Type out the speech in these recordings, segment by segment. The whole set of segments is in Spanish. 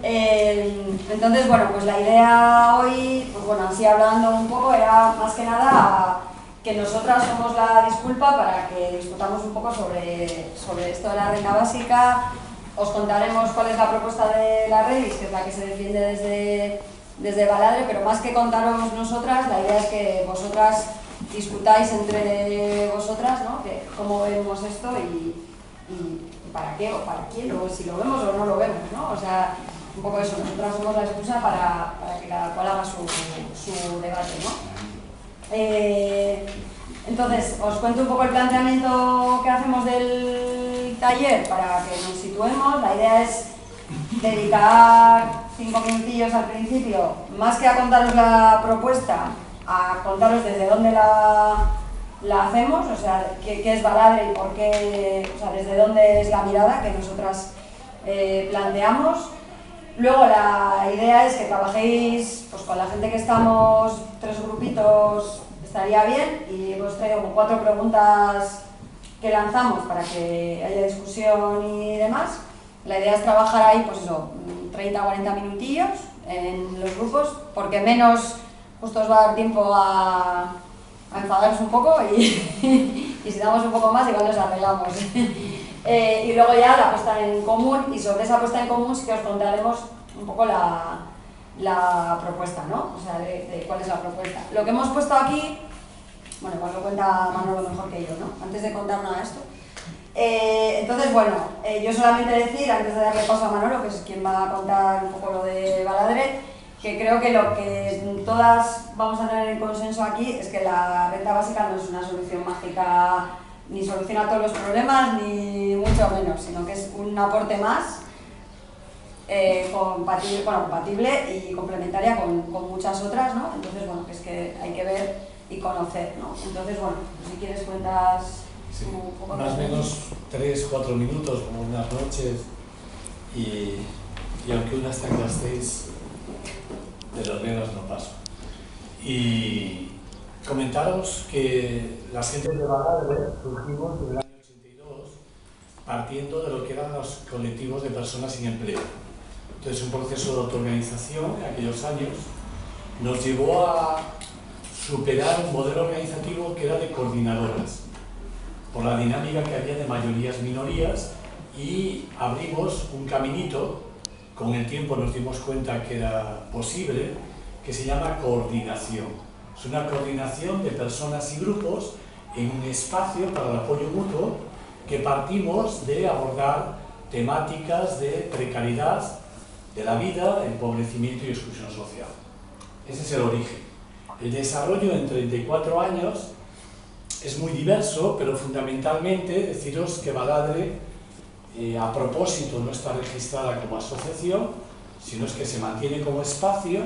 Entonces, bueno, pues la idea hoy, pues bueno, así hablando un poco, era más que nada que nosotras somos la disculpa para que discutamos un poco sobre esto de la renta básica. Os contaremos cuál es la propuesta de la Redis, que es la que se defiende desde Baladre, pero más que contaros nosotras, la idea es que vosotras discutáis entre vosotras, ¿no? Que cómo vemos esto y para qué o para quién, o si lo vemos o no lo vemos, ¿no? O sea, un poco eso, nosotras somos la excusa para que cada cual haga su debate, ¿no? Entonces, os cuento un poco el planteamiento que hacemos del taller para que nos situemos. La idea es dedicar 5 minutillos al principio, más que a contaros la propuesta, a contaros desde dónde la hacemos, o sea, qué es Baladre y por qué, o sea, desde dónde es la mirada que nosotras planteamos. Luego la idea es que trabajéis pues, con la gente que estamos, 3 grupitos estaría bien, y hemos traído como 4 preguntas que lanzamos para que haya discusión y demás. La idea es trabajar ahí, pues eso, 30 o 40 minutillos en los grupos, porque menos justo os va a dar tiempo a enfadaros un poco y si damos un poco más igual nos arreglamos. Y luego ya la puesta en común, y sobre esa puesta en común sí que os contaremos un poco la propuesta, ¿no? O sea, de cuál es la propuesta. Lo que hemos puesto aquí, bueno, igual lo cuenta Manolo mejor que yo, ¿no? Antes de contar nada de esto. Entonces, bueno, yo solamente decir, antes de darle paso a Manolo, que es quien va a contar un poco lo de Baladre, que creo que lo que todas vamos a tener en consenso aquí es que la renta básica no es una solución mágica, ni soluciona todos los problemas, ni mucho menos, sino que es un aporte más compatible y complementaria con muchas otras, ¿no? Entonces, bueno, que es que hay que ver y conocer, ¿no? Entonces, bueno, si quieres cuentas sí, un poco más o menos 3-4 minutos, como unas noches, y aunque unas tangastéis, de las reglas no paso. Y comentaros que las gentes de Baladre surgimos en el año 82 partiendo de lo que eran los colectivos de personas sin empleo. Entonces, un proceso de autoorganización en aquellos años nos llevó a superar un modelo organizativo que era de coordinadoras, por la dinámica que había de mayorías-minorías, y abrimos un caminito. Con el tiempo nos dimos cuenta que era posible, que se llama coordinación. Es una coordinación de personas y grupos en un espacio para el apoyo mutuo, que partimos de abordar temáticas de precariedad de la vida, empobrecimiento y exclusión social. Ese es el origen. El desarrollo en 34 años es muy diverso, pero fundamentalmente deciros que Baladre, a propósito, no está registrada como asociación, sino es que se mantiene como espacio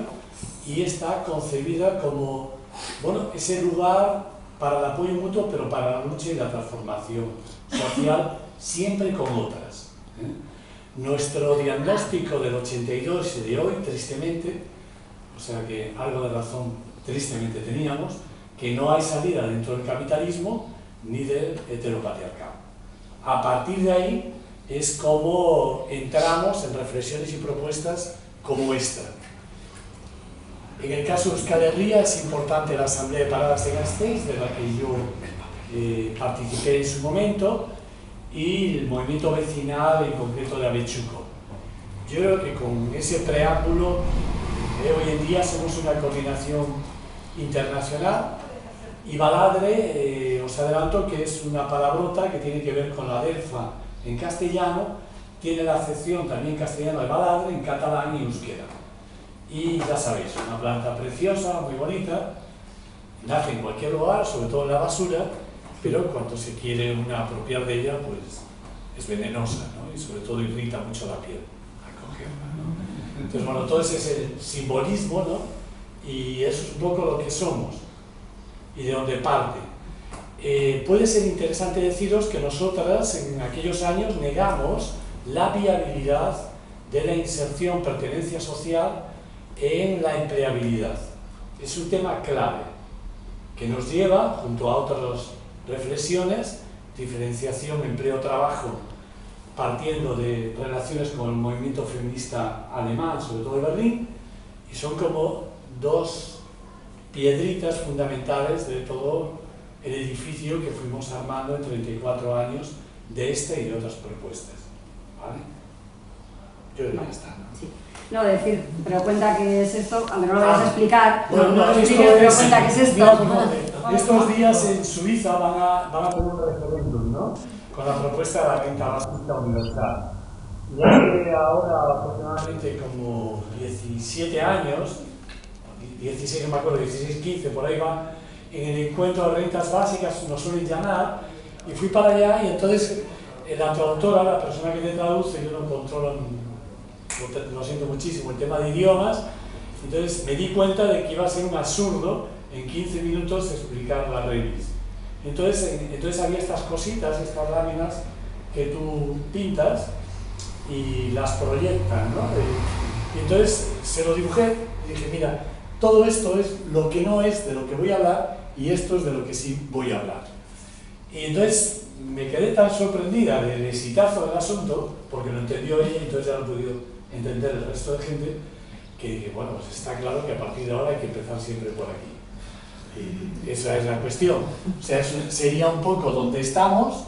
y está concebida como, bueno, ese lugar para el apoyo mutuo, pero para la lucha y la transformación social, siempre con otras. Nuestro diagnóstico del 82 y de hoy, tristemente, o sea que algo de razón tristemente teníamos, que no hay salida dentro del capitalismo ni del heteropatriarcado. A partir de ahí es como entramos en reflexiones y propuestas como esta. En el caso de Euskal Herria es importante la Asamblea de Paradas de Gasteiz, de la que yo participé en su momento, y el movimiento vecinal en concreto de Abetxuko. Yo creo que con ese preámbulo, hoy en día somos una coordinación internacional, y Baladre, os adelanto que es una palabrota que tiene que ver con la delfa en castellano, tiene la acepción también castellana de Baladre, en catalán y euskera. Y ya sabéis, una planta preciosa, muy bonita, nace en cualquier lugar, sobre todo en la basura, pero cuando se quiere una apropiar de ella, pues es venenosa, ¿no? Y sobre todo irrita mucho la piel al cogerla, ¿no? Entonces, bueno, todo ese es el simbolismo, ¿no? Y eso es un poco lo que somos y de dónde parte. Puede ser interesante deciros que nosotras en aquellos años negamos la viabilidad de la inserción, pertenencia social en la empleabilidad. Es un tema clave que nos lleva, junto a otras reflexiones, diferenciación, empleo, trabajo, partiendo de relaciones con el movimiento feminista alemán, sobre todo de Berlín, y son como dos piedritas fundamentales de todo el edificio que fuimos armando en 34 años de esta y de otras propuestas. ¿Vale? Yo creo que ya está, ¿no? Sí. No, decir, pero cuenta qué es esto, aunque no lo vayas a explicar, bueno, no lo esto expliques, pero es, cuenta qué es esto. mira, estos días en Suiza van a poner un referéndum, ¿no? Con la propuesta de la renta básica universal. Y hace ahora aproximadamente como 17 años, 16 no me acuerdo, 16, 15, por ahí va, en el encuentro de rentas básicas nos suelen llamar, y fui para allá y entonces la traductora, la persona que te traduce, yo no controlo, lo siento muchísimo, el tema de idiomas, entonces me di cuenta de que iba a ser un absurdo en 15 minutos explicar la Revis. Entonces había estas cositas, estas láminas que tú pintas y las proyectas, ¿no? Y entonces se lo dibujé y dije, mira, todo esto es lo que no es de lo que voy a hablar y esto es de lo que sí voy a hablar. Y entonces me quedé tan sorprendida del exitazo del asunto, porque lo entendió ella y entonces ya lo he podido entender el resto de gente, que bueno, pues está claro que a partir de ahora hay que empezar siempre por aquí. Y esa es la cuestión. O sea, eso sería un poco donde estamos,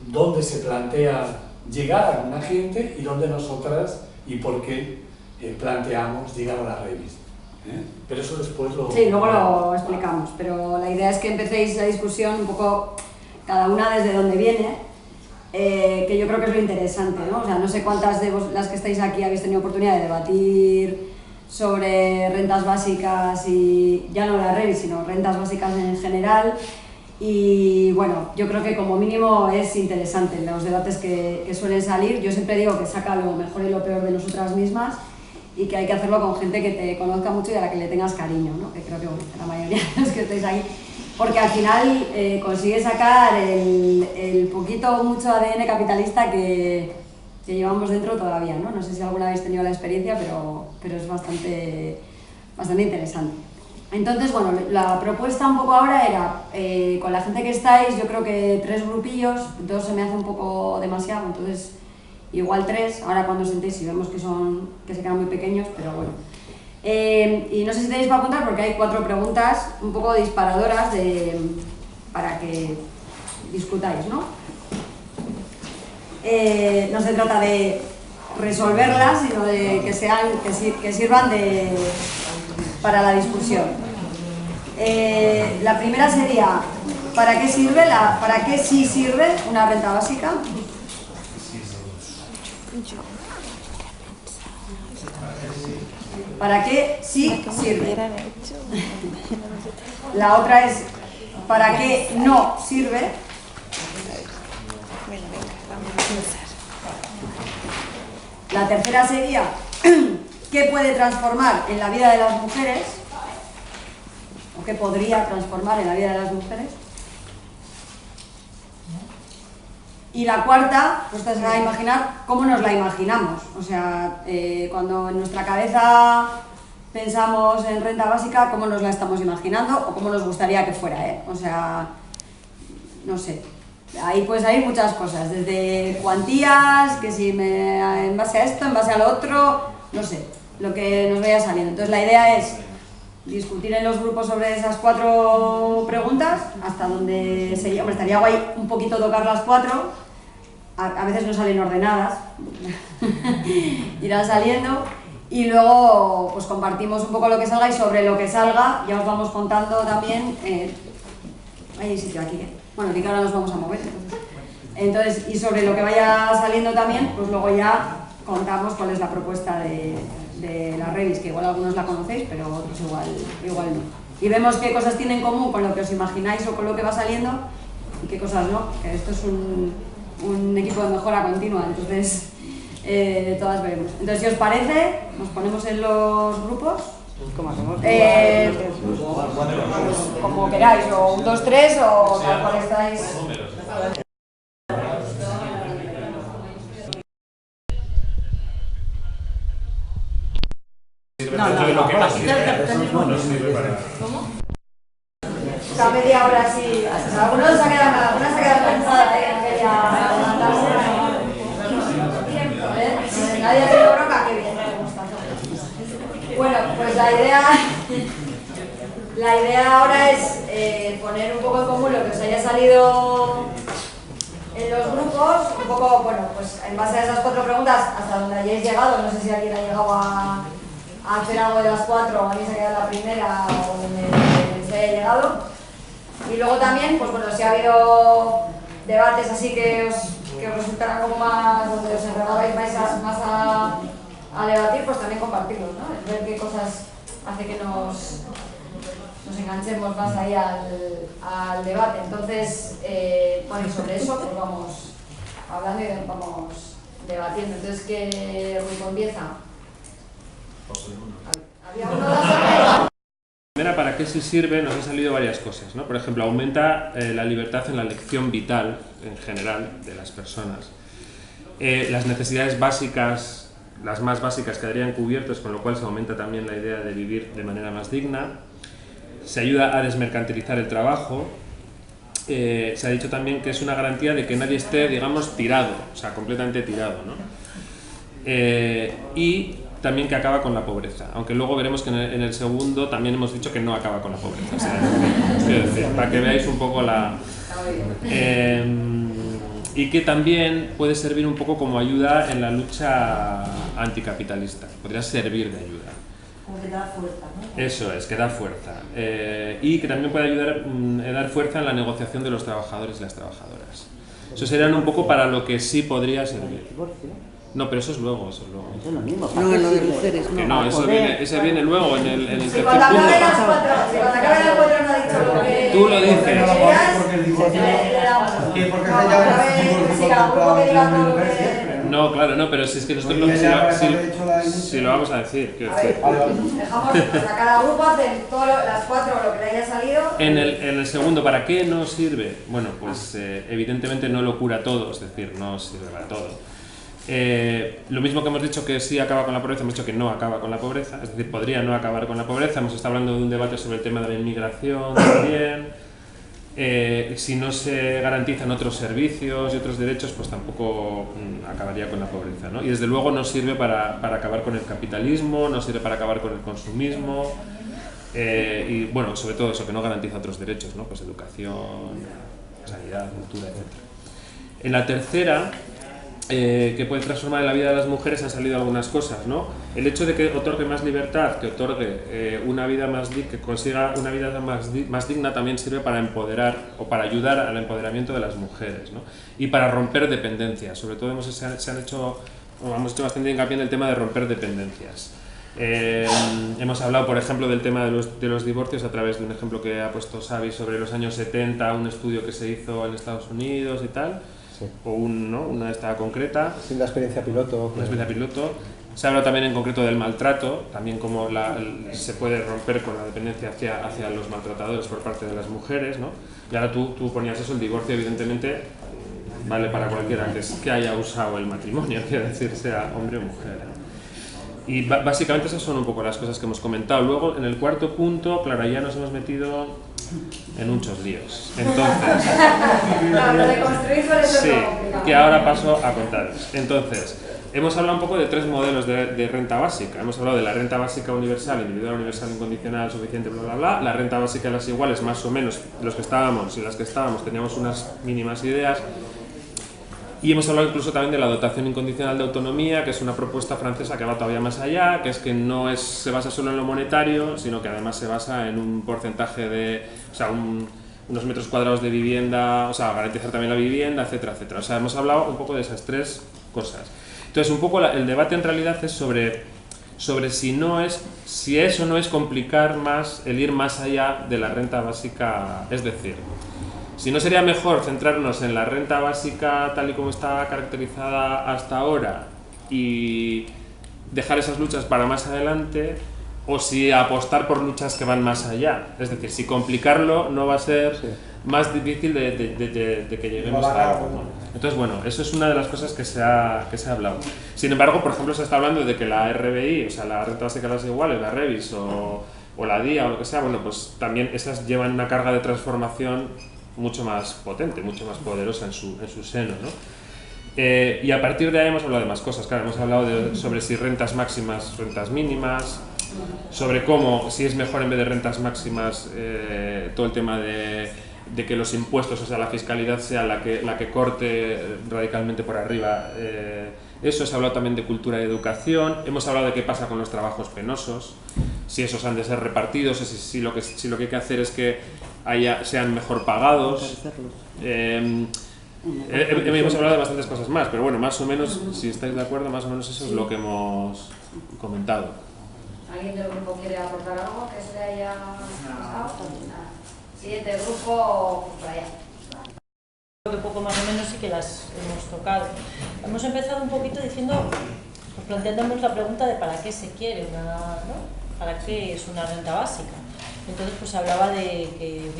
donde se plantea llegar a una gente y donde nosotras y por qué planteamos llegar a la revista. Pero eso después lo... Sí, luego lo explicamos, pero la idea es que empecéis la discusión un poco, cada una desde donde viene, que yo creo que es lo interesante, ¿no? O sea, no sé cuántas de las que estáis aquí habéis tenido oportunidad de debatir sobre rentas básicas y ya no la Revis, sino rentas básicas en general. Y bueno, yo creo que como mínimo es interesante los debates que suelen salir. Yo siempre digo que saca lo mejor y lo peor de nosotras mismas y que hay que hacerlo con gente que te conozca mucho y a la que le tengas cariño, ¿no? Que creo que bueno, la mayoría de los que estáis ahí, porque al final consigue sacar el poquito mucho ADN capitalista que llevamos dentro todavía, ¿no? No sé si alguna habéis tenido la experiencia, pero es bastante interesante. Entonces, bueno, la propuesta un poco ahora era, con la gente que estáis, yo creo que 3 grupillos, 2 se me hace un poco demasiado, entonces igual 3, ahora cuando os sentéis y vemos que se quedan muy pequeños, pero bueno. Y no sé si tenéis para apuntar porque hay 4 preguntas un poco disparadoras para que discutáis, ¿no? No se trata de resolverlas, sino de que sirvan para la discusión. La primera sería, ¿para qué sí sirve una renta básica? ¿Para qué sí sirve? La otra es, ¿para qué no sirve? La tercera sería, ¿qué puede transformar en la vida de las mujeres? ¿O qué podría transformar en la vida de las mujeres? Y la cuarta, pues te vas a imaginar cómo nos la imaginamos. O sea, cuando en nuestra cabeza pensamos en renta básica, ¿cómo nos la estamos imaginando? O cómo nos gustaría que fuera, ¿eh? O sea, no sé. Ahí puede salir muchas cosas, desde cuantías, que si en base a esto, en base a lo otro, no sé, lo que nos vaya saliendo. Entonces la idea es discutir en los grupos sobre esas 4 preguntas, hasta donde sería, hombre, estaría guay un poquito tocar las 4, a veces no salen ordenadas, irán saliendo, y luego pues compartimos un poco lo que salga y sobre lo que salga ya os vamos contando también, hay sitio aquí, bueno, que ahora nos vamos a mover, entonces, y sobre lo que vaya saliendo también, pues luego ya contamos cuál es la propuesta de la Revis, que igual algunos la conocéis, pero otros igual no. Y vemos qué cosas tienen en común con lo que os imagináis o con lo que va saliendo y qué cosas no, que esto es un equipo de mejora continua, entonces todas veremos. Entonces, si os parece, nos ponemos en los grupos. ¿Cómo hacemos? Como queráis, o 1, 2, 3, o tal cual estáis. ¿Cómo? Está media hora así. Algunos se ha quedado cansada de levantarse. Bueno, pues la idea ahora es poner un poco en común lo que os haya salido en los grupos, un poco, bueno, pues en base a esas 4 preguntas, hasta donde hayáis llegado, no sé si alguien ha llegado a hacer algo de las 4 o alguien se ha quedado en la primera o donde se haya llegado. Y luego también, pues bueno, si ha habido debates así que os resultaran como más, donde os enredabais más a debatir, pues también compartirlos, ¿no? Ver qué cosas hace que nos enganchemos más ahí al debate. Entonces, bueno, y sobre eso pues vamos hablando y vamos debatiendo. Entonces, ¿qué grupo empieza? ¿Había uno de las Primera, ¿para qué se sirve? Nos han salido varias cosas, ¿no? Por ejemplo, aumenta la libertad en la elección vital, en general, de las personas. Las necesidades básicas, las más básicas, quedarían cubiertas, con lo cual se aumenta también la idea de vivir de manera más digna. Se ayuda a desmercantilizar el trabajo. Se ha dicho también que es una garantía de que nadie esté, digamos, tirado, o sea, completamente tirado, ¿no? Y también que acaba con la pobreza, aunque luego veremos que en el segundo también hemos dicho que no acaba con la pobreza, o sea, quiero decir, para que veáis un poco la... y que también puede servir un poco como ayuda en la lucha anticapitalista, podría servir de ayuda. Como que da fuerza, ¿no? Eso es, que da fuerza. Y que también puede ayudar a dar fuerza en la negociación de los trabajadores y las trabajadoras. Eso serían un poco para lo que sí podría servir. No, pero eso es luego, eso es luego. Eso es lo mismo. No, en lo de mujeres, Que no. no, ese viene luego en el Si tercer cuando acabe punto. las 4, si cuando acabe las 4 no ha dicho lo que... Tú lo dices. Porque el divorcio. Sí, porque No, ya otra vez, si cada grupo que diga todo lo que... No, claro, no, pero si es que nosotros Porque ya para haber hecho la si lo vamos a decir. Quiero A ver, decir. dejamos, o sea, cada grupo hace las 4 lo que le haya salido. En el segundo, ¿para qué nos sirve? Bueno, pues evidentemente no lo cura todo, es decir, no sirve para todo. Lo mismo que hemos dicho que sí acaba con la pobreza, hemos dicho que no acaba con la pobreza, es decir, podría no acabar con la pobreza. Hemos estado hablando de un debate sobre el tema de la inmigración también. Si no se garantizan otros servicios y otros derechos, pues tampoco acabaría con la pobreza, ¿no? Y desde luego no sirve para acabar con el capitalismo, no sirve para acabar con el consumismo, y bueno, sobre todo eso, que no garantiza otros derechos, ¿no? Pues educación, sanidad, cultura, etc. En la tercera, que puede transformar en la vida de las mujeres, han salido algunas cosas, ¿no? El hecho de que otorgue más libertad, que otorgue una vida más digna, que consiga una vida más digna, también sirve para empoderar o para ayudar al empoderamiento de las mujeres, ¿no? Y para romper dependencias. Sobre todo hemos hecho bastante hincapié en el tema de romper dependencias. Hemos hablado, por ejemplo, del tema de los divorcios a través de un ejemplo que ha puesto Xavi sobre los años 70, un estudio que se hizo en Estados Unidos y tal. Sí. O una esta concreta. Sí, la experiencia piloto. Una experiencia piloto. Se habla también en concreto del maltrato, también cómo se puede romper con la dependencia hacia los maltratadores por parte de las mujeres, ¿no? Y ahora tú ponías eso, el divorcio evidentemente vale para cualquiera que haya usado el matrimonio, quiero decir, sea hombre o mujer, ¿no? Y básicamente esas son un poco las cosas que hemos comentado. Luego, en el cuarto punto, claro, ya nos hemos metido en muchos líos. Entonces, Claro, lo de construir suele ser sí, complicado. que ahora paso a contaros. Entonces, hemos hablado un poco de 3 modelos de renta básica. Hemos hablado de la renta básica universal, individual, universal, incondicional, suficiente, bla, bla, bla. La renta básica de las iguales, más o menos, los que estábamos y las que estábamos teníamos unas mínimas ideas. Y hemos hablado incluso también de la dotación incondicional de autonomía, que es una propuesta francesa que va todavía más allá, que es que no se basa solo en lo monetario, sino que además se basa en un porcentaje de, o sea, unos metros cuadrados de vivienda, o sea, garantizar también la vivienda, etcétera, etcétera. O sea, hemos hablado un poco de esas 3 cosas. Entonces, un poco el debate en realidad es sobre si eso no es complicar más el ir más allá de la renta básica, es decir, si no sería mejor centrarnos en la renta básica tal y como está caracterizada hasta ahora y dejar esas luchas para más adelante, o si apostar por luchas que van más allá. Es decir, si complicarlo no va a ser más difícil de que lleguemos a algo, ¿no? Entonces, bueno, eso es una de las cosas que se ha hablado. Sin embargo, por ejemplo, se está hablando de que la RBI, o sea, la renta básica de las iguales, la REVIS o la DIA o lo que sea, bueno, pues también esas llevan una carga de transformación mucho más potente, mucho más poderosa en su seno, ¿no? Y a partir de ahí hemos hablado de más cosas, claro, hemos hablado sobre si rentas máximas, rentas mínimas, sobre cómo, si es mejor en vez de rentas máximas, todo el tema de que los impuestos, o sea, la fiscalidad sea la que corte radicalmente por arriba. Eso, se ha hablado también de cultura y educación, hemos hablado de qué pasa con los trabajos penosos, si esos han de ser repartidos, si lo que hay que hacer es que sean mejor pagados. Hemos hablado de bastantes cosas más, pero bueno, más o menos, si estáis de acuerdo, más o menos eso es lo que hemos comentado. ¿Alguien del grupo quiere aportar algo que se le haya pasado? Siguiente grupo, por allá. Creo que poco más o menos sí que las hemos tocado. Hemos empezado un poquito diciendo, pues planteándonos la pregunta de para qué se quiere ¿no? ¿Para qué es una renta básica? Entonces pues hablaba de que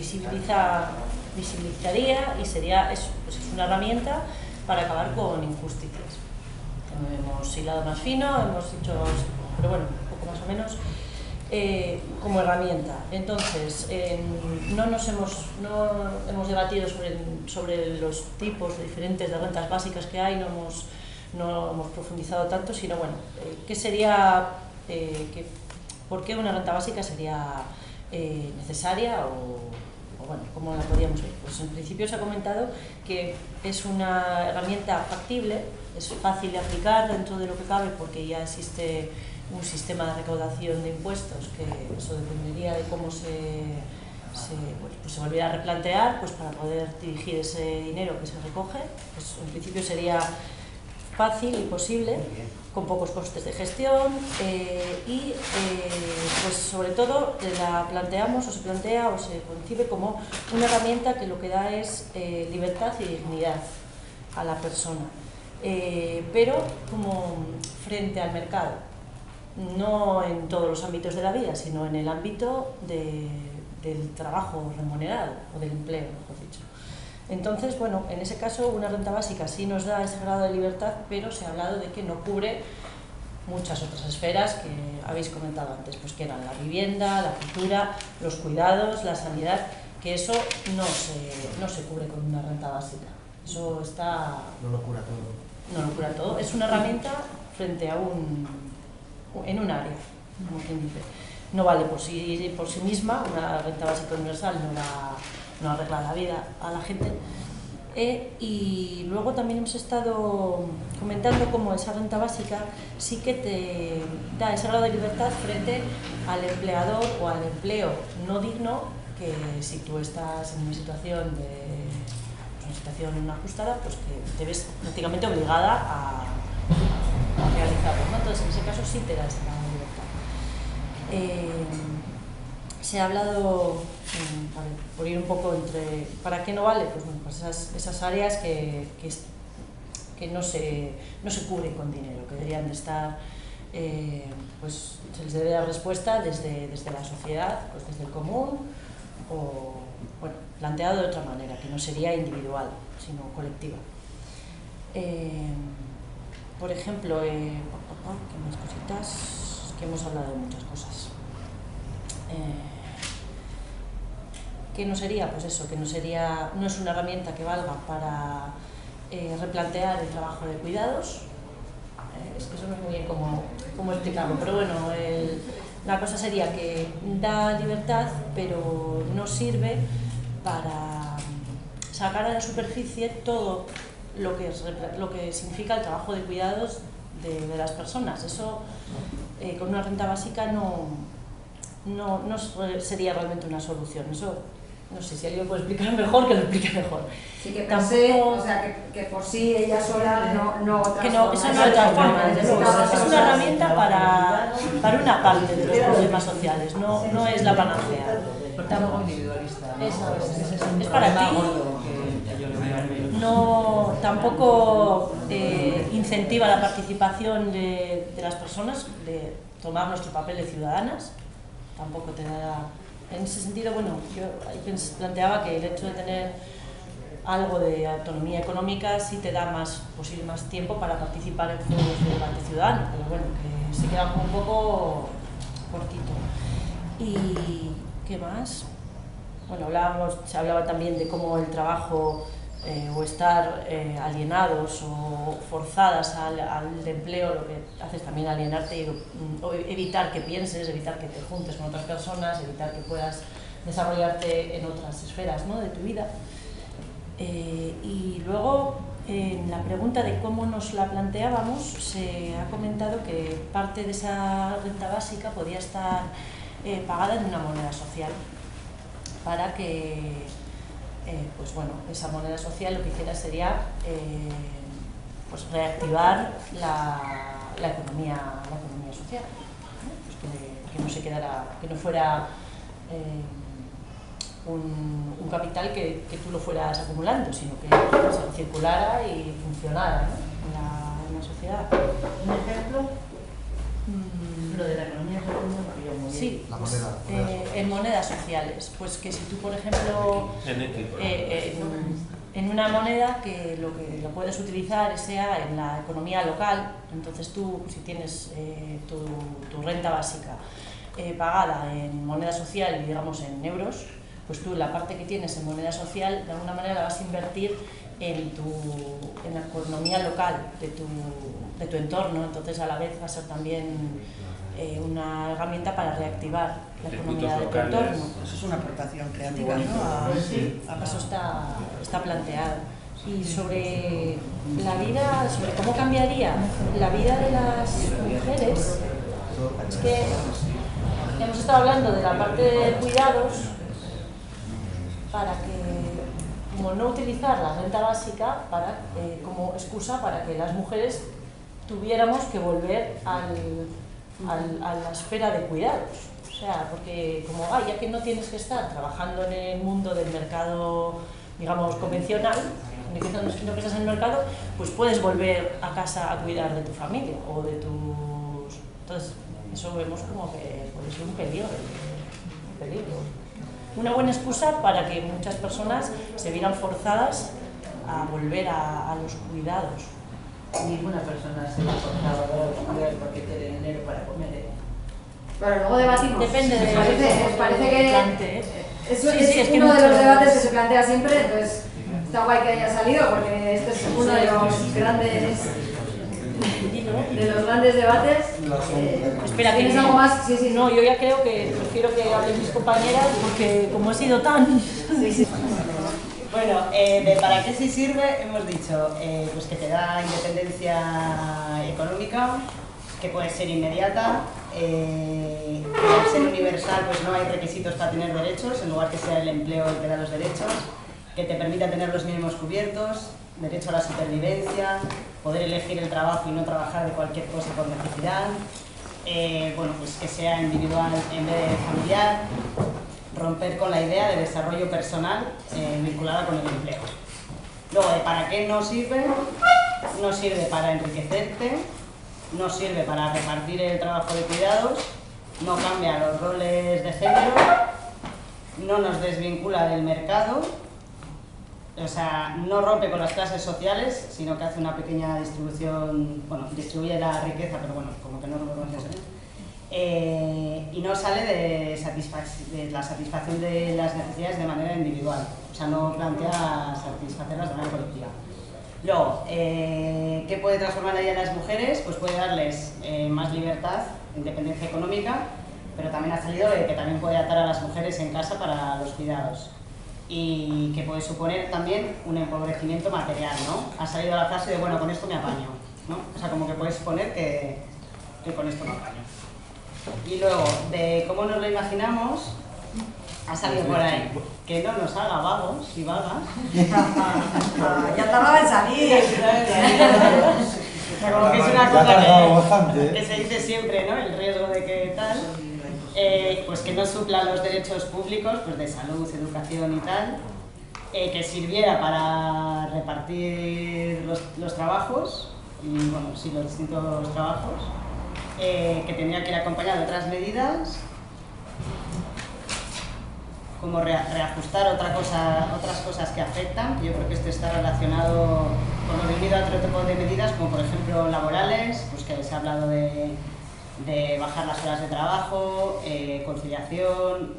visibilizaría y sería eso, pues es una herramienta para acabar con injusticias. Hemos hilado más fino, hemos dicho, pero bueno, un poco más o menos. Como herramienta. Entonces, no hemos debatido sobre los tipos diferentes de rentas básicas que hay, no hemos profundizado tanto, sino bueno, ¿qué sería, por qué una renta básica sería necesaria o bueno, cómo la podríamos ver? Pues en principio se ha comentado que es una herramienta factible, es fácil de aplicar dentro de lo que cabe porque ya existe un sistema de recaudación de impuestos, que eso dependería de cómo se volviera a replantear, pues para poder dirigir ese dinero que se recoge, pues en principio sería fácil y posible, con pocos costes de gestión y pues sobre todo la planteamos o se plantea o se concibe como una herramienta que lo que da es libertad y dignidad a la persona, pero como frente al mercado. No en todos los ámbitos de la vida, sino en el ámbito del trabajo remunerado o del empleo, mejor dicho. Entonces, bueno, en ese caso una renta básica sí nos da ese grado de libertad, pero se ha hablado de que no cubre muchas otras esferas que habéis comentado antes, pues que eran la vivienda, la cultura, los cuidados, la sanidad, que eso no se cubre con una renta básica. Eso está... No lo cura todo. No lo cura todo. Es una herramienta frente a en un área, como quien dice. No vale por sí misma, una renta básica universal no arregla la vida a la gente. Y luego también hemos estado comentando cómo esa renta básica sí que te da ese grado de libertad frente al empleador o al empleo no digno, que si tú estás en una situación ajustada, pues que te ves prácticamente obligada a realizarlo, ¿no? Entonces, en ese caso sí te da esa libertad. Se ha hablado, por ir un poco entre ¿para qué no vale? Pues, bueno, pues esas áreas que no se cubren con dinero, que deberían de estar, pues se les debe dar respuesta desde la sociedad, pues desde el común, o bueno, planteado de otra manera, que no sería individual, sino colectiva. Por ejemplo, ¿qué más cositas? Que hemos hablado de muchas cosas. ¿Qué no sería? Pues eso, que no es una herramienta que valga para replantear el trabajo de cuidados. Es que eso no es muy bien cómo explicarlo, pero bueno, la cosa sería que da libertad, pero no sirve para sacar a la superficie todo lo que significa el trabajo de cuidados de las personas. Eso con una renta básica no sería realmente una solución. Eso no sé si alguien lo puede explicar mejor, que lo explique mejor. Sí, que o sea, que por sí ella sola no que no, eso no es transforma, es una herramienta para una parte de los problemas sociales, no es la panacea. Tampoco individualista. Es para ti. No, tampoco incentiva la participación de las personas, de tomar nuestro papel de ciudadanas, tampoco te da... En ese sentido, bueno, yo planteaba que el hecho de tener algo de autonomía económica sí te da más tiempo para participar en foros de debate ciudadano, pero bueno, que se queda como un poco cortito. ¿Y qué más? Bueno, se hablaba también de cómo el trabajo o estar alienados o forzadas al empleo, lo que hace es también alienarte o evitar que pienses, evitar que te juntes con otras personas, evitar que puedas desarrollarte en otras esferas, ¿no?, de tu vida. Y luego, en la pregunta de cómo nos la planteábamos, se ha comentado que parte de esa renta básica podía estar pagada en una moneda social, para que pues bueno, esa moneda social lo que hiciera sería pues reactivar la economía social, ¿no? Pues que no se quedara, que no fuera un capital que tú lo fueras acumulando, sino que circulara y funcionara, ¿no?, en la sociedad. ¿Un ejemplo? Lo de la economía social no lo pillo muy bien. Sí, La pues, moneda. En monedas sociales, pues que si tú, por ejemplo, en una moneda que lo puedes utilizar sea en la economía local, entonces tú, si tienes tu renta básica pagada en moneda social, digamos en euros, pues tú la parte que tienes en moneda social de alguna manera la vas a invertir en la economía local de tu entorno, entonces a la vez va a ser también una herramienta para reactivar la economía de tu entorno. Eso es una aportación creativa, ¿no? Sí, eso está planteado. Y sobre la vida, sobre cómo cambiaría la vida de las mujeres, es que hemos estado hablando de la parte de cuidados, para que, como no utilizar la renta básica como excusa para que las mujeres tuviéramos que volver a la esfera de cuidados. O sea, porque como ya que no tienes que estar trabajando en el mundo del mercado, digamos, convencional, no que estás en el mercado, pues puedes volver a casa a cuidar de tu familia o de tus... Entonces, eso vemos como que puede ser un peligro. Una buena excusa para que muchas personas se vieran forzadas a volver a los cuidados. Ninguna persona se va forzada a los cuidados porque tiene dinero para comer. Pero luego debatimos. Depende de... Parece que eso Sí, es es que uno de los muchos- debates que se plantea siempre, entonces está guay que haya salido porque este es uno de los grandes debates. Espera, ¿Tienes algo más? Sí, sí. No, yo ya creo que prefiero que hablen mis compañeras porque como he sido tan... Bueno, de para qué sí sirve, hemos dicho pues que te da independencia económica, que puede ser inmediata, al ser universal pues no hay requisitos para tener derechos, en lugar que sea el empleo el que da los derechos, que te permita tener los mínimos cubiertos, derecho a la supervivencia, poder elegir el trabajo y no trabajar de cualquier cosa por necesidad, bueno, pues que sea individual en vez de familiar, romper con la idea de desarrollo personal vinculada con el empleo. Luego, de para qué no sirve para enriquecerte, no sirve para repartir el trabajo de cuidados, no cambia los roles de género, no nos desvincula del mercado, o sea, no rompe con las clases sociales, sino que hace una pequeña distribución, bueno, distribuye la riqueza, pero bueno, como que no rompe con eso, y no sale de la satisfacción de las necesidades de manera individual, o sea, no plantea satisfacerlas de manera colectiva. Luego, ¿qué puede transformar ahí a las mujeres? Pues puede darles más libertad, independencia económica, pero también ha salido que también puede atar a las mujeres en casa para los cuidados y que puede suponer también un empobrecimiento material, ¿no? Ha salido la frase de, bueno, con esto me apaño, ¿no? O sea, como que puede suponer que con esto me apaño. Y luego, de cómo nos lo imaginamos, ha salido por ahí que no nos haga vagos y vagas. Ya tardaba en salir. O sea, como que es una cosa que se dice siempre, ¿no? El riesgo de que tal, pues que no supla los derechos públicos, pues de salud, educación y tal, que sirviera para repartir los trabajos, y bueno, sí, los distintos trabajos, que tendría que ir acompañado de otras medidas, como reajustar otras cosas que afectan. Yo creo que esto está relacionado con lo debido a otro tipo de medidas, como por ejemplo laborales, pues que se ha hablado de bajar las horas de trabajo, conciliación,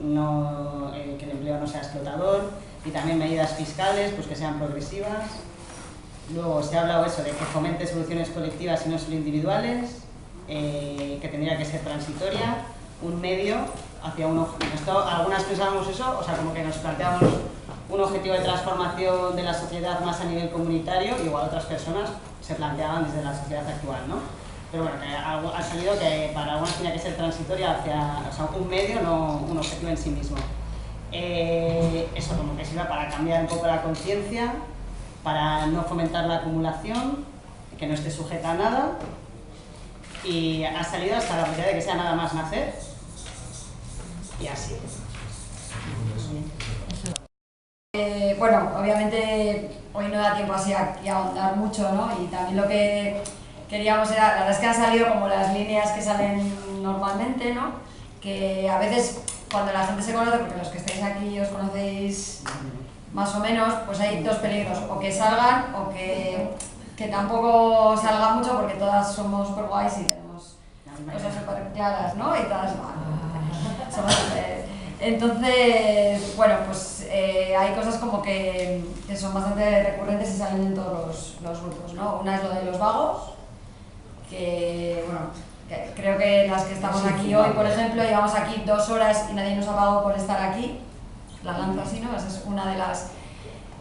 que el empleo no sea explotador, y también medidas fiscales pues que sean progresivas. Luego se ha hablado eso de que fomente soluciones colectivas y no solo individuales, que tendría que ser transitoria, un medio hacia un objetivo. Algunas pensábamos eso, o sea, como que nos planteamos un objetivo de transformación de la sociedad más a nivel comunitario, igual otras personas se planteaban desde la sociedad actual, ¿no? Pero bueno, que ha salido que para algunas tenía que ser transitoria hacia, o sea, un medio, no un objetivo en sí mismo. Eso como que sirva para cambiar un poco la conciencia, para no fomentar la acumulación, que no esté sujeta a nada, y ha salido hasta la posibilidad de que sea nada más nacer, y así. Bueno, obviamente hoy no da tiempo así a ahondar mucho, ¿no? Y también lo que queríamos era, la verdad es que han salido como las líneas que salen normalmente, ¿no? Que a veces cuando la gente se conoce, porque los que estáis aquí os conocéis más o menos, pues hay dos peligros, o que salgan o que tampoco salga mucho, porque todas somos súper guays y tenemos cosas súper claras, ¿no? Y todas somos entonces, bueno, pues hay cosas como que son bastante recurrentes y salen en todos los grupos, ¿no? Una es lo de los vagos, que, bueno, creo que las que estamos aquí hoy, por ejemplo, llevamos aquí 2 horas y nadie nos ha pagado por estar aquí. La lanzo así, ¿no? Esa es una de las...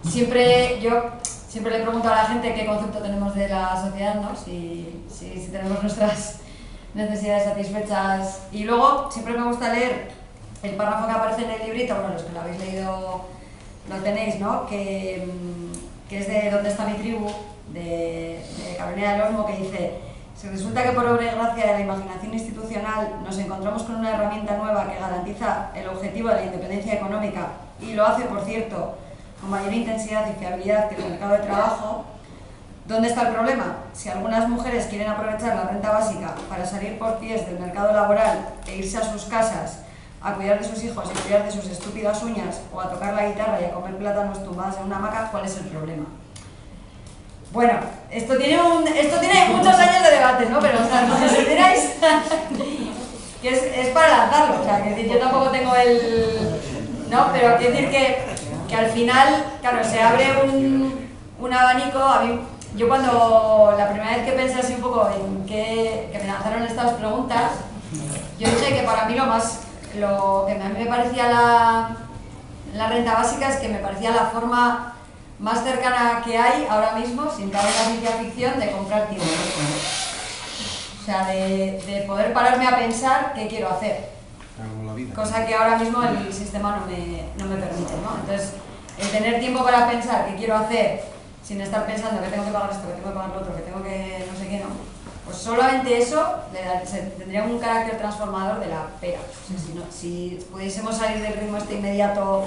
Yo siempre le pregunto a la gente qué concepto tenemos de la sociedad, ¿no? Si tenemos nuestras necesidades satisfechas. Y luego siempre me gusta leer el párrafo que aparece en el librito, bueno, los que lo habéis leído lo tenéis, ¿no? Que es de ¿Dónde está mi tribu?, de Carolina del Olmo, que dice: si resulta que por obra y gracia de la imaginación institucional nos encontramos con una herramienta nueva que garantiza el objetivo de la independencia económica, y lo hace, por cierto, con mayor intensidad y fiabilidad que el mercado de trabajo, ¿dónde está el problema? Si algunas mujeres quieren aprovechar la renta básica para salir por pies del mercado laboral e irse a sus casas a cuidar de sus hijos y cuidar de sus estúpidas uñas, o a tocar la guitarra y a comer plátanos tumbadas en una hamaca, ¿cuál es el problema? Bueno, esto tiene muchos años de debate, ¿no? Pero, o sea, no sé si miráis, que es para lanzarlo, o sea, que decir, yo tampoco tengo ¿no? Pero quiero decir que al final, claro, se abre un abanico. A mí, yo cuando la primera vez que pensé así un poco en que me lanzaron estas preguntas, yo dije que para mí lo que a mí me parecía la renta básica es que me parecía la forma más cercana que hay ahora mismo, sin caer en la ciencia ficción, de comprar tiempo. O sea, de poder pararme a pensar qué quiero hacer. Cosa que ahora mismo el sistema no me permite, ¿no? Entonces, el tener tiempo para pensar qué quiero hacer, sin estar pensando que tengo que pagar esto, que tengo que pagar lo otro, que tengo que no sé qué, no. Pues solamente eso tendría un carácter transformador de la pera. O sea, si pudiésemos salir del ritmo este inmediato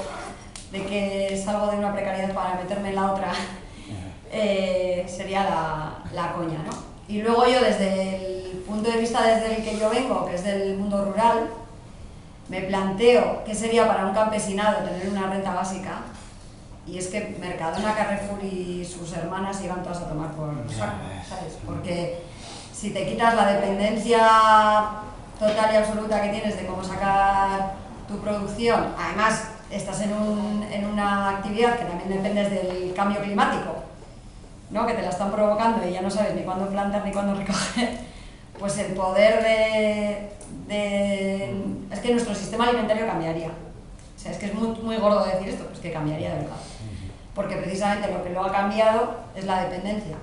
de que salgo de una precariedad para meterme en la otra, sería la coña, ¿no? Y luego yo, desde el punto de vista desde el que yo vengo, que es del mundo rural, me planteo qué sería para un campesinado tener una renta básica, y es que Mercadona, Carrefour y sus hermanas iban todas a tomar por saco, ¿sabes? Porque si te quitas la dependencia total y absoluta que tienes de cómo sacar tu producción, además estás en una actividad que también dependes del cambio climático, ¿no? Que te la están provocando y ya no sabes ni cuándo plantar ni cuándo recoger, pues el poder es que nuestro sistema alimentario cambiaría. O sea, es que es muy, muy gordo decir esto, pues que cambiaría de verdad. Porque precisamente lo que lo ha cambiado es la dependencia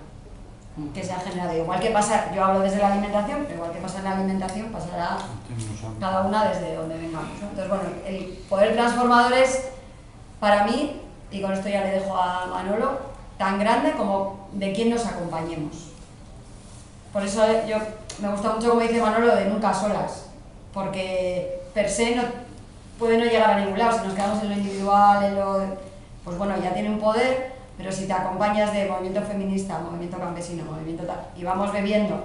que se ha generado. Igual que pasa, yo hablo desde la alimentación, pero igual que pasa en la alimentación, pasará cada una desde donde vengamos, ¿no? Entonces, bueno, el poder transformador es, para mí, y con esto ya le dejo a Manolo, tan grande como de quién nos acompañemos. Por eso me gusta mucho, como dice Manolo, de nunca solas, porque per se puede no llegar a ningún lado. Si nos quedamos en lo individual, pues bueno, ya tiene un poder, pero si te acompañas de movimiento feminista, movimiento campesino, movimiento tal, y vamos bebiendo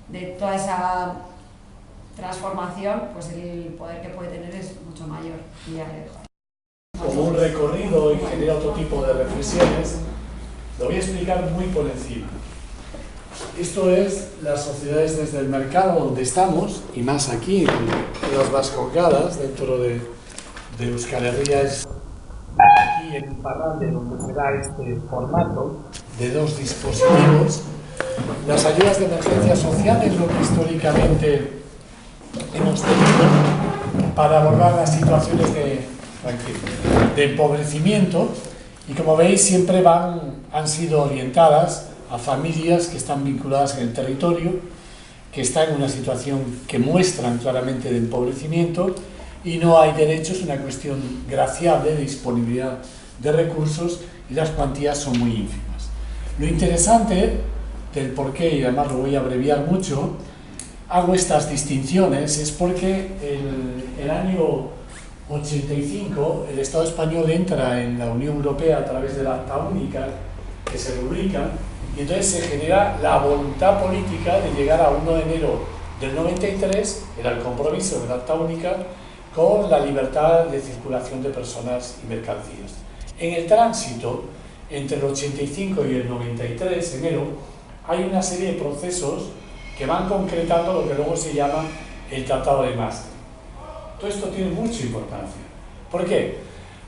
de toda esa transformación, pues el poder que puede tener es mucho mayor. Y ya le dejo. Como un recorrido y genera otro tipo de reflexiones, lo voy a explicar muy por encima. Esto es las sociedades desde el mercado donde estamos, y más aquí en las Vascongadas, dentro de Euskal Herria, es aquí aquí en Iparralde, donde se da este formato de dos dispositivos. Las ayudas de emergencia social es lo que históricamente hemos tenido para abordar las situaciones de empobrecimiento, y como veis siempre han sido orientadas a familias que están vinculadas en el territorio, que están en una situación que muestran claramente de empobrecimiento, y no hay derechos, una cuestión graciable de disponibilidad de recursos, y las cuantías son muy ínfimas. Lo interesante del porqué, y además lo voy a abreviar mucho, hago estas distinciones, es porque el año 85 el Estado español entra en la Unión Europea a través del Acta Única, que se rubrica, y entonces se genera la voluntad política de llegar a 1 de enero del 93, era el compromiso del Acta Única, con la libertad de circulación de personas y mercancías. En el tránsito entre el 85 y el 93, enero, hay una serie de procesos que van concretando lo que luego se llama el Tratado de Maastricht. Todo esto tiene mucha importancia. ¿Por qué?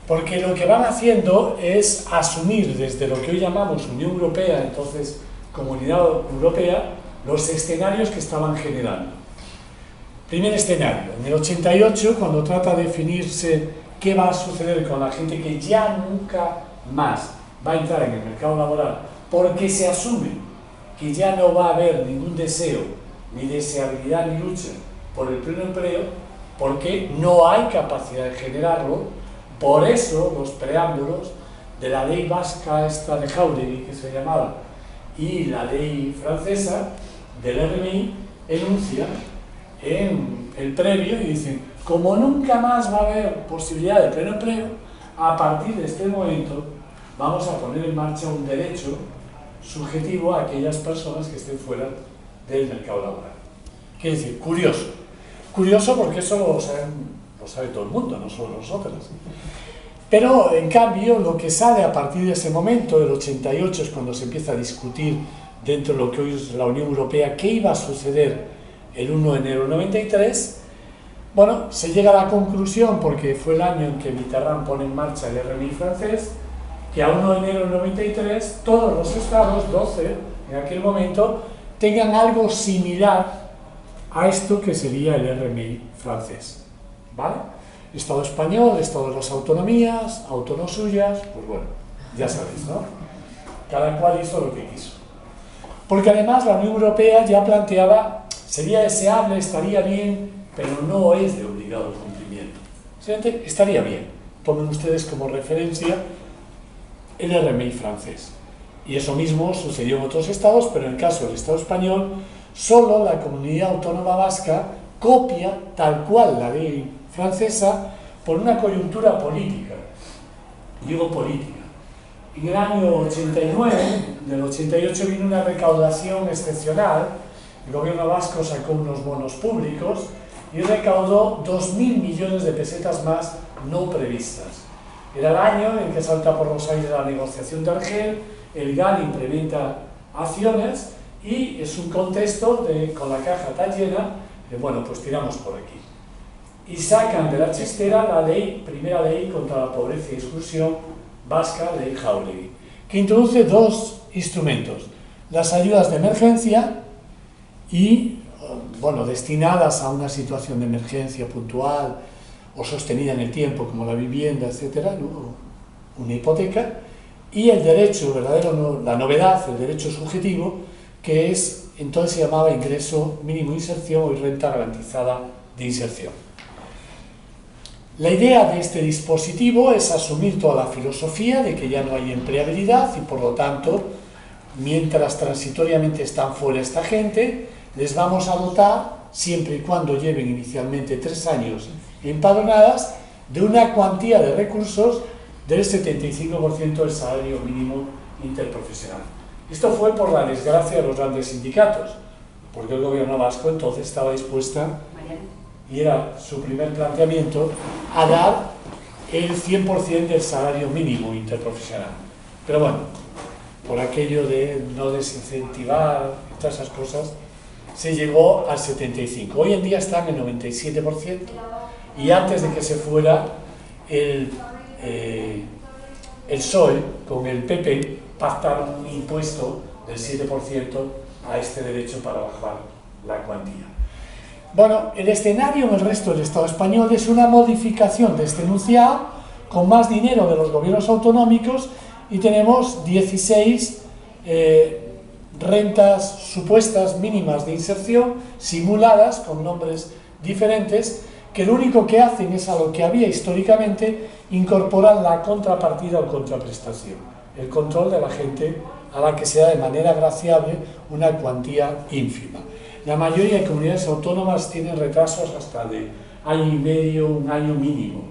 Porque lo que van haciendo es asumir desde lo que hoy llamamos Unión Europea, entonces Comunidad Europea, los escenarios que estaban generando. Primer escenario, en el 88, cuando trata de definirse qué va a suceder con la gente que ya nunca más va a entrar en el mercado laboral, porque se asume que ya no va a haber ningún deseo, ni deseabilidad, ni lucha por el pleno empleo, porque no hay capacidad de generarlo. Por eso los preámbulos de la ley vasca esta de Jáuregui, que se llamaba, y la ley francesa del RMI, enuncian en el previo y dicen, como nunca más va a haber posibilidad de pleno empleo, a partir de este momento vamos a poner en marcha un derecho subjetivo a aquellas personas que estén fuera del mercado laboral. Quiere decir, curioso porque eso lo sabe todo el mundo, no solo nosotros. Pero en cambio lo que sale a partir de ese momento, del 88, es cuando se empieza a discutir dentro de lo que hoy es la Unión Europea qué iba a suceder el 1 de enero del 93. Bueno, se llega a la conclusión, porque fue el año en que Mitterrand pone en marcha el RMI francés, que a 1 de enero del 93 todos los estados, 12 en aquel momento, tengan algo similar a esto que sería el RMI francés, ¿vale? Estado español, Estado de las autonomías, autónomos suyas, pues bueno, ya sabéis, ¿no? Cada cual hizo lo que quiso. Porque además la Unión Europea ya planteaba, sería deseable, estaría bien, pero no es de obligado cumplimiento. Simplemente estaría bien. Tomen ustedes como referencia el RMI francés. Y eso mismo sucedió en otros estados, pero en el caso del Estado español, solo la Comunidad Autónoma Vasca copia tal cual la ley francesa por una coyuntura política. Digo política. En el año 89, del 88 vino una recaudación excepcional. El gobierno vasco sacó unos bonos públicos y recaudó 2.000 millones de pesetas más no previstas. Era el año en que salta por los aires la negociación de Argel, el GAL implementa acciones y es un contexto con la caja tan llena de, bueno, pues tiramos por aquí. Y sacan de la chistera la primera ley contra la pobreza y exclusión vasca, ley Jáuregui, que introduce dos instrumentos: las ayudas de emergencia y, bueno, destinadas a una situación de emergencia puntual o sostenida en el tiempo, como la vivienda, etcétera, ¿no? Una hipoteca, y el derecho verdadero, la novedad, el derecho subjetivo, que es, entonces se llamaba ingreso mínimo de inserción y renta garantizada de inserción. La idea de este dispositivo es asumir toda la filosofía de que ya no hay empleabilidad y, por lo tanto, mientras transitoriamente están fuera esta gente, les vamos a dotar, siempre y cuando lleven inicialmente 3 años empadronadas, de una cuantía de recursos del 75% del salario mínimo interprofesional. Esto fue por la desgracia de los grandes sindicatos, porque el gobierno vasco entonces estaba dispuesta, y era su primer planteamiento, a dar el 100% del salario mínimo interprofesional. Pero bueno, por aquello de no desincentivar y todas esas cosas, se llegó al 75%. Hoy en día están en el 97%, y antes de que se fuera el el PSOE con el PP pactaron un impuesto del 7% a este derecho para bajar la cuantía. Bueno, el escenario en el resto del Estado español es una modificación de este enunciado con más dinero de los gobiernos autonómicos y tenemos 16 rentas supuestas mínimas de inserción simuladas con nombres diferentes que lo único que hacen es a lo que había históricamente incorporar la contrapartida o contraprestación, el control de la gente a la que se da de manera graciable una cuantía ínfima. La mayoría de comunidades autónomas tienen retrasos hasta de año y medio, un año mínimo,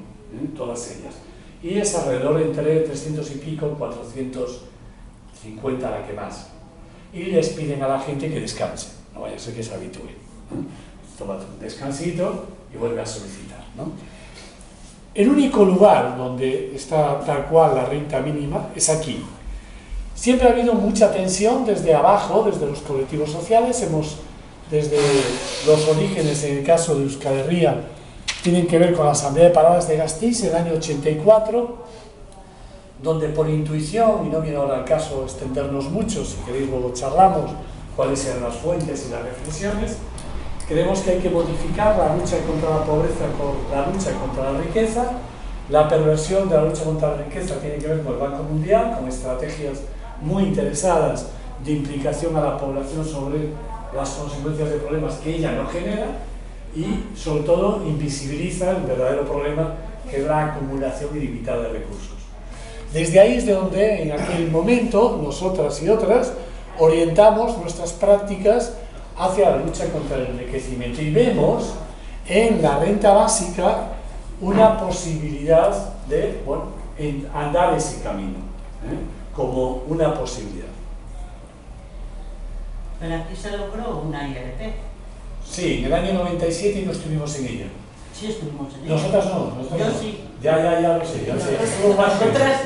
todas ellas. Y es alrededor entre 300 y pico, 450 la que más. Y les piden a la gente que descanse, no vaya a ser que se habitúe. Toma un descansito y vuelve a solicitar, ¿no? El único lugar donde está tal cual la renta mínima es aquí. Siempre ha habido mucha tensión desde abajo, desde los colectivos sociales. Desde los orígenes, en el caso de Euskal Herria, tienen que ver con la Asamblea de Paradas de Gasteiz en el año 84, donde por intuición, y no viene ahora al caso extendernos mucho, si queréis luego charlamos cuáles eran las fuentes y las reflexiones, creemos que hay que modificar la lucha contra la pobreza con la lucha contra la riqueza. La perversión de la lucha contra la riqueza tiene que ver con el Banco Mundial, con estrategias muy interesadas de implicación a la población sobre las consecuencias de problemas que ella no genera y, sobre todo, invisibiliza el verdadero problema, que es la acumulación ilimitada de recursos. Desde ahí es de donde, en aquel momento, nosotras y otras orientamos nuestras prácticas hacia la lucha contra el enriquecimiento y vemos en la renta básica una posibilidad de, bueno, andar ese camino, como una posibilidad. Pero aquí se logró una IRP. Sí, en el año 97 no estuvimos en ella. Sí estuvimos en ella. Nosotras no. Nosotras Yo no. sí. Ya lo sé. Estuvo más Nosotras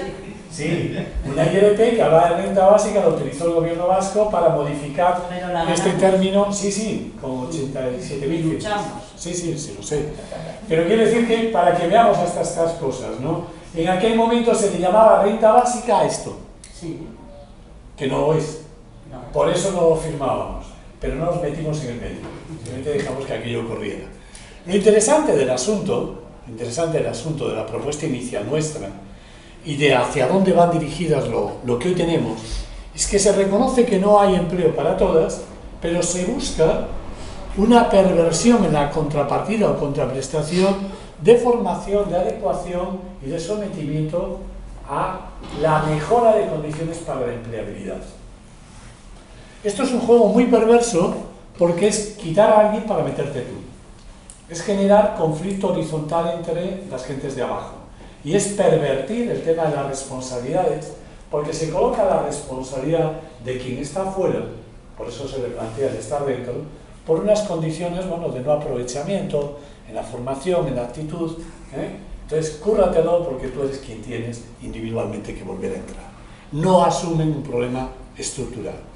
sí, una IRP que hablaba de renta básica, lo utilizó el gobierno vasco para modificar este término. Sí, con 87.000. Luchamos. Sí, lo sé. Pero quiero decir que, para que veamos estas cosas, ¿no? En aquel momento se le llamaba renta básica a esto. Sí. Que no lo es. No. Por eso no lo firmábamos, pero no nos metimos en el medio, simplemente dejamos que aquello ocurriera. Lo interesante del asunto de la propuesta inicial nuestra y de hacia dónde van dirigidas lo que hoy tenemos, es que se reconoce que no hay empleo para todas, pero se busca una perversión en la contrapartida o contraprestación de formación, de adecuación y de sometimiento a la mejora de condiciones para la empleabilidad. Esto es un juego muy perverso porque es quitar a alguien para meterte tú. Es generar conflicto horizontal entre las gentes de abajo. Y es pervertir el tema de las responsabilidades porque se coloca la responsabilidad de quien está fuera, por eso se le plantea el estar dentro, por unas condiciones, bueno, de no aprovechamiento, en la formación, en la actitud. Entonces, cúrratelo porque tú eres quien tienes individualmente que volver a entrar. No asumen un problema estructural.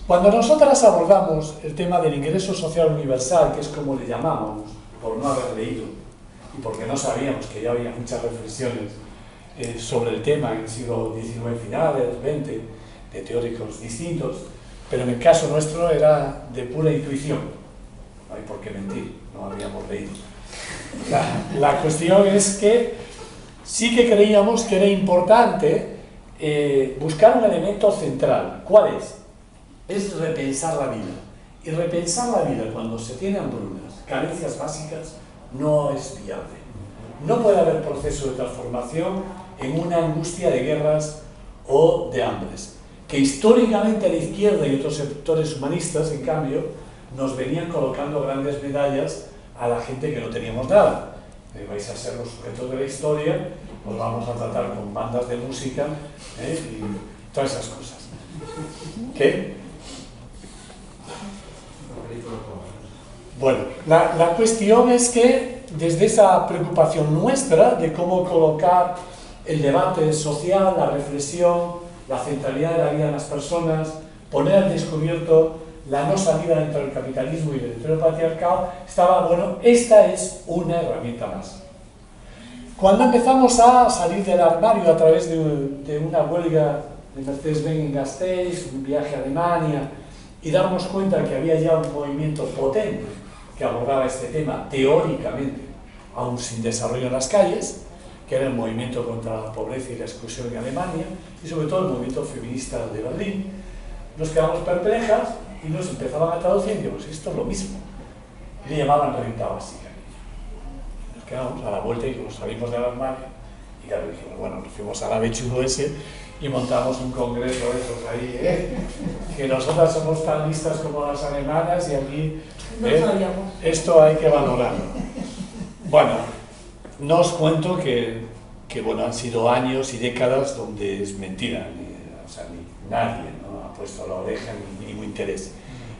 Cuando nosotras abordamos el tema del ingreso social universal, que es como le llamamos, por no haber leído y porque no sabíamos que ya había muchas reflexiones sobre el tema en el siglo XIX finales, XX, de teóricos distintos, pero en el caso nuestro era de pura intuición, no hay por qué mentir, no habíamos leído. La cuestión es que sí que creíamos que era importante buscar un elemento central. ¿Cuál es? Es repensar la vida. Y repensar la vida cuando se tiene hambrunas, carencias básicas, no es viable. No puede haber proceso de transformación en una angustia de guerras o de hambres. Que históricamente la izquierda y otros sectores humanistas, en cambio, nos venían colocando grandes medallas a la gente que no teníamos nada. Vais a ser los sujetos de la historia, os vamos a tratar con bandas de música y todas esas cosas. ¿Qué? Bueno, la cuestión es que desde esa preocupación nuestra de cómo colocar el debate social, la reflexión, la centralidad de la vida de las personas, poner al descubierto la no salida dentro del capitalismo y del imperio patriarcal, estaba, bueno, esta es una herramienta más. Cuando empezamos a salir del armario a través de una huelga de Mercedes-Benz en Gasteiz, un viaje a Alemania, y darnos cuenta que había ya un movimiento potente que abordaba este tema teóricamente, aún sin desarrollo en las calles, que era el movimiento contra la pobreza y la exclusión en Alemania, y sobre todo el movimiento feminista de Berlín, nos quedamos perplejas y nos empezaban a traducir y dijimos, esto es lo mismo. Y le llamaban renta básica. Nos quedamos a la vuelta y nos salimos del armario y claro, dijimos, bueno, nos fuimos a la Bechudo ese y montamos un congreso de esos ahí, que nosotras somos tan listas como las alemanas y aquí esto hay que valorarlo. Bueno, no os cuento que bueno, han sido años y décadas donde es mentira, o sea, nadie, ¿no?, ha puesto la oreja ni mínimo interés.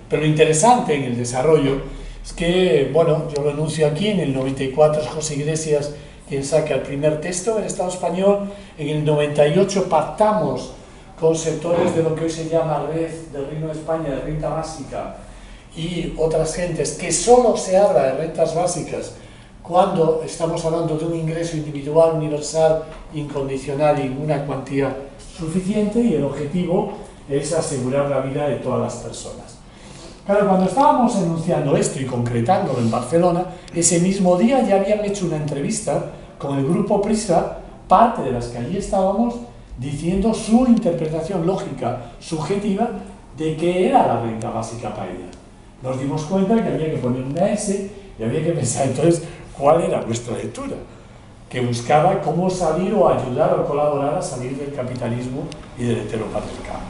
Pero lo interesante en el desarrollo es que, bueno, yo lo anuncio aquí, en el 94 es José Iglesias quien saca el primer texto del Estado español, en el 98 pactamos con sectores de lo que hoy se llama Red del Reino de España de Renta Básica y otras gentes que solo se habla de rentas básicas cuando estamos hablando de un ingreso individual, universal, incondicional y en una cuantía suficiente, y el objetivo es asegurar la vida de todas las personas. Claro, cuando estábamos enunciando esto y concretándolo en Barcelona, ese mismo día ya habían hecho una entrevista con el grupo Prisa, parte de las que allí estábamos, diciendo su interpretación lógica, subjetiva, de qué era la renta básica para ella. Nos dimos cuenta que había que poner una S y había que pensar entonces cuál era nuestra lectura, que buscaba cómo salir o ayudar o colaborar a salir del capitalismo y del heteropatriarcado.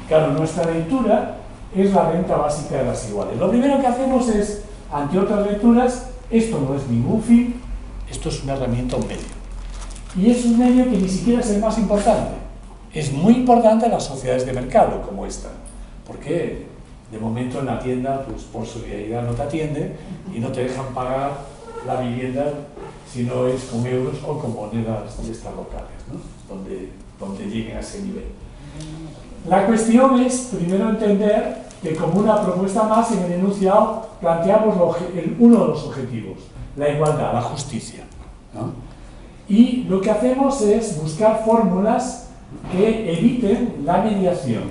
Claro, nuestra lectura es la renta básica de las iguales. Lo primero que hacemos es, ante otras lecturas, esto no es ningún fin, esto es una herramienta, un medio. Y es un medio que ni siquiera es el más importante. Es muy importante en las sociedades de mercado como esta, porque de momento en la tienda, pues por solidaridad no te atiende y no te dejan pagar la vivienda si no es con euros o con monedas de estas locales, ¿no?, donde lleguen a ese nivel. La cuestión es, primero, entender que como una propuesta más en el enunciado planteamos uno de los objetivos, la igualdad, la justicia, ¿no? Y lo que hacemos es buscar fórmulas que eviten la mediación.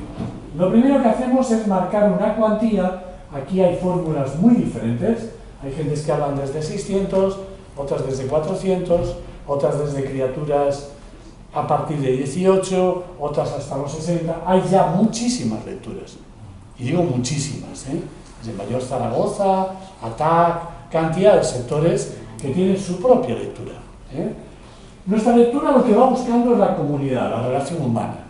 Lo primero que hacemos es marcar una cuantía. Aquí hay fórmulas muy diferentes, hay gentes que hablan desde 600, otras desde 400, otras desde criaturas a partir de 18, otras hasta los 60, hay ya muchísimas lecturas, y digo muchísimas, desde Mayor Zaragoza, ATAC, cantidad de sectores que tienen su propia lectura. Nuestra lectura lo que va buscando es la comunidad, la relación humana,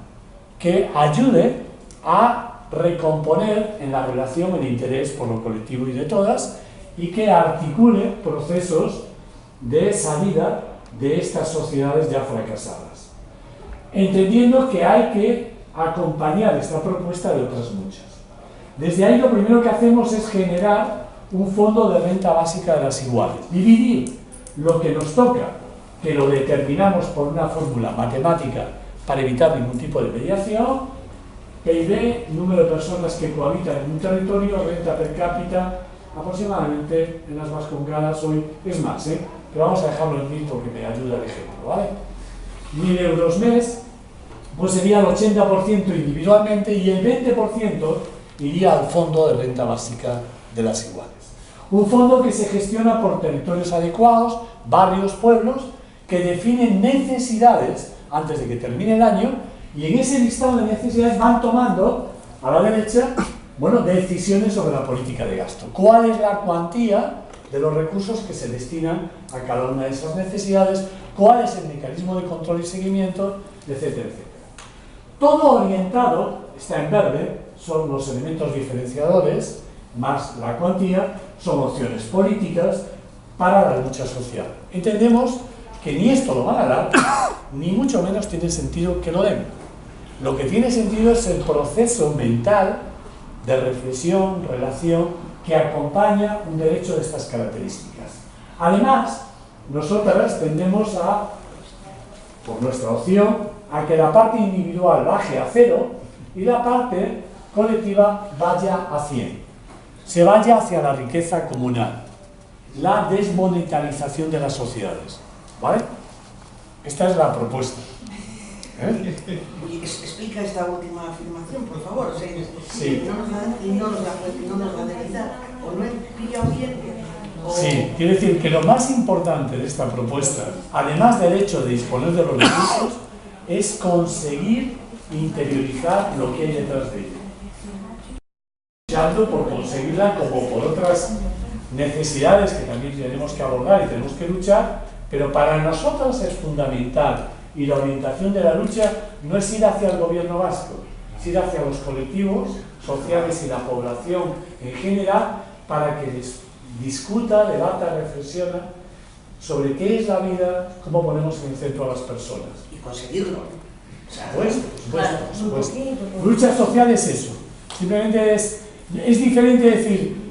que ayude a recomponer en la relación el interés por lo colectivo y de todas, y que articule procesos de salida de estas sociedades ya fracasadas, entendiendo que hay que acompañar esta propuesta de otras muchas. Desde ahí lo primero que hacemos es generar un fondo de renta básica de las iguales, dividir lo que nos toca, que lo determinamos por una fórmula matemática para evitar ningún tipo de mediación, PIB, número de personas que cohabitan en un territorio, renta per cápita, aproximadamente en las Vascongadas hoy es más, pero vamos a dejarlo en 1000 porque me ayuda el ejemplo, ¿vale? 1000 euros mes, pues sería el 80% individualmente y el 20% iría al fondo de renta básica de las iguales. Un fondo que se gestiona por territorios adecuados, barrios, pueblos, que definen necesidades antes de que termine el año, y en ese listado de necesidades van tomando, a la derecha, bueno, decisiones sobre la política de gasto. ¿Cuál es la cuantía de los recursos que se destinan a cada una de esas necesidades? ¿Cuál es el mecanismo de control y seguimiento? Etcétera, etcétera. Todo orientado, está en verde, son los elementos diferenciadores, más la cuantía, son opciones políticas para la lucha social. Entendemos que ni esto lo van a dar, ni mucho menos tiene sentido que lo den. Lo que tiene sentido es el proceso mental de reflexión, relación, que acompaña un derecho de estas características. Además, nosotras tendemos a, por nuestra opción, a que la parte individual baje a 0 y la parte colectiva vaya a 100. Se vaya hacia la riqueza comunal, la desmonetarización de las sociedades, ¿vale? Esta es la propuesta. Y explica esta última afirmación, por favor. O sea, Sí. no nos da debilidad. O no he pillado bien. Sí, quiero decir que lo más importante de esta propuesta, además del hecho de disponer de los recursos, es conseguir interiorizar lo que hay detrás de ella. Luchando por conseguirla como por otras necesidades que también tenemos que abordar y tenemos que luchar, pero para nosotros es fundamental, y la orientación de la lucha no es ir hacia el gobierno vasco, es ir hacia los colectivos sociales y la población en general para que discuta, debata, reflexiona sobre qué es la vida, cómo ponemos en el centro a las personas. Y conseguirlo. Por supuesto. Lucha social es eso. Simplemente es diferente decir,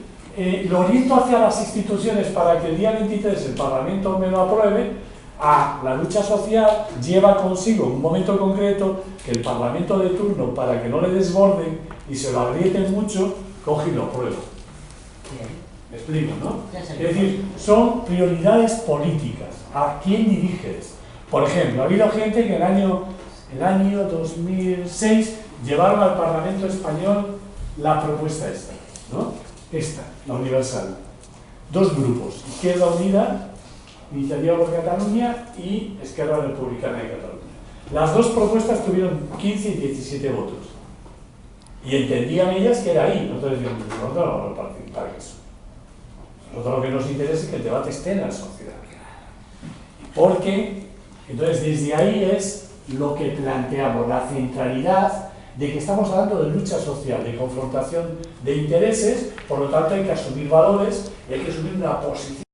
lo oriento hacia las instituciones para que el día 23 el Parlamento me lo apruebe, a la lucha social lleva consigo en un momento concreto que el Parlamento de turno, para que no le desborden y se lo aprieten mucho, coge y lo aprueba. Me explico, ¿no? Es decir, son prioridades políticas. ¿A quién diriges? Por ejemplo, ha habido gente que en el año 2006 llevaron al Parlamento español la propuesta esta, ¿no? Esta, la universal. Dos grupos, Izquierda Unida, Iniciativa por Cataluña y Esquerra Republicana de Cataluña. Las dos propuestas tuvieron 15 y 17 votos. Y entendían ellas que era ahí. Nosotros decíamos, nosotros no vamos a participar en eso. Nosotros lo que nos interesa es que el debate esté en la sociedad. Porque, entonces, desde ahí es lo que planteamos, la centralidad de que estamos hablando de lucha social, de confrontación de intereses, por lo tanto hay que asumir valores y hay que asumir una posición.